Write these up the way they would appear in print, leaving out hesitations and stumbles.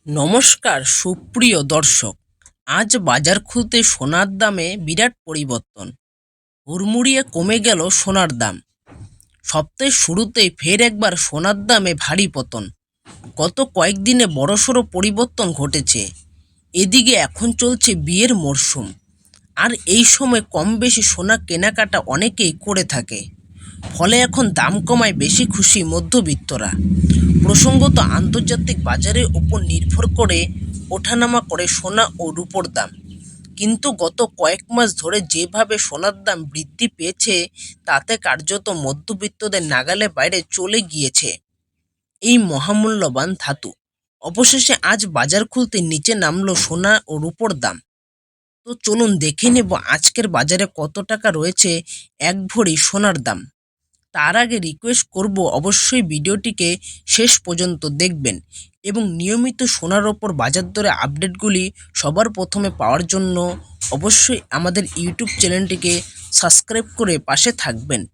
নমস্কার সুপ্রিয় দর্শক। আজ বাজার খুলতে সোনার দামে বিরাট পরিবর্তন। হুড়মুড়িয়ে কমে গেল সোনার দাম। সপ্তাহের শুরুতেই ফের একবার সোনার দামে ভারী পতন। গত কয়েকদিনে বড়সড় পরিবর্তন ঘটেছে। এদিকে এখন চলছে বিয়ের মরশুম, আর এই সময় কম বেশি সোনা কেনাকাটা অনেকেই করে থাকে। ফলে এখন দাম কমায় বেশি খুশি মধ্যবিত্তরা। প্রসঙ্গত, আন্তর্জাতিক বাজারের ওপর নির্ভর করে ওঠানামা করে সোনা ও রূপোর দাম। কিন্তু গত কয়েক মাস ধরে যেভাবে সোনার দাম বৃদ্ধি পেয়েছে, তাতে কার্যত মধ্যবিত্তদের নাগালের বাইরে চলে গিয়েছে এই মহামূল্যবান ধাতু। অবশেষে আজ বাজার খুলতে নিচে নামলো সোনা ও রূপোর দাম। তো চলুন দেখে নেব আজকের বাজারে কত টাকা রয়েছে এক ভরি সোনার দাম। তার আগে রিকোয়েস্ট করব, অবশ্যই ভিডিওটিকে শেষ পর্যন্ত দেখবেন এবং নিয়মিত সোনার ওপর বাজার দরে আপডেটগুলি সবার প্রথমে পাওয়ার জন্য অবশ্যই আমাদের ইউটিউব চ্যানেলটিকে সাবস্ক্রাইব করে পাশে থাকবেন।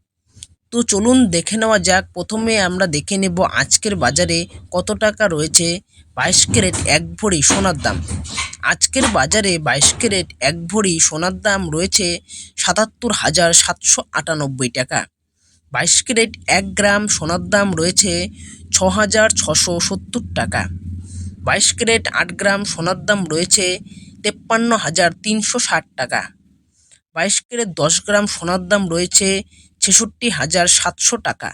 তো চলুন দেখে নেওয়া যাক। প্রথমে আমরা দেখে নেব আজকের বাজারে কত টাকা রয়েছে 22 ক্যারেট এক ভরি সোনার দাম। আজকের বাজারে 22 ক্যারেট এক ভরি সোনার দাম রয়েছে 77,798 টাকা। 22 ক্যারেট 1 গ্রাম সোনার দাম রয়েছে 6,670 টাকা। 22 ক্যারেট 8 গ্রাম সোনার দাম রয়েছে 53,360 টাকা। 22 ক্যারেট 10 গ্রাম সোনার দাম রয়েছে 66,700 টাকা।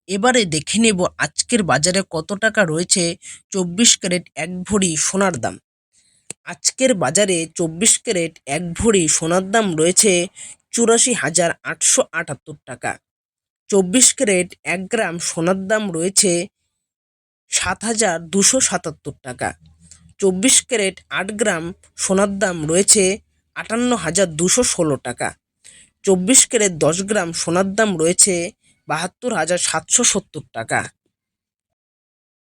এবারে দেখে নেব আজকের বাজারে কত টাকা রয়েছে 24 ক্যারেট এক ভরি সোনার দাম। আজকের বাজারে 24 ক্যারেট এক ভরি সোনার দাম রয়েছে 84,878 টাকা। 24 ক্যারেট 1 গ্রাম সোনার দাম রয়েছে 7,277 টাকা। 24 ক্যারেট 8 গ্রাম সোনার দাম রয়েছে 58,216 টাকা। 24 ক্যারেট 10 গ্রাম সোনার দাম রয়েছে 72,770 টাকা।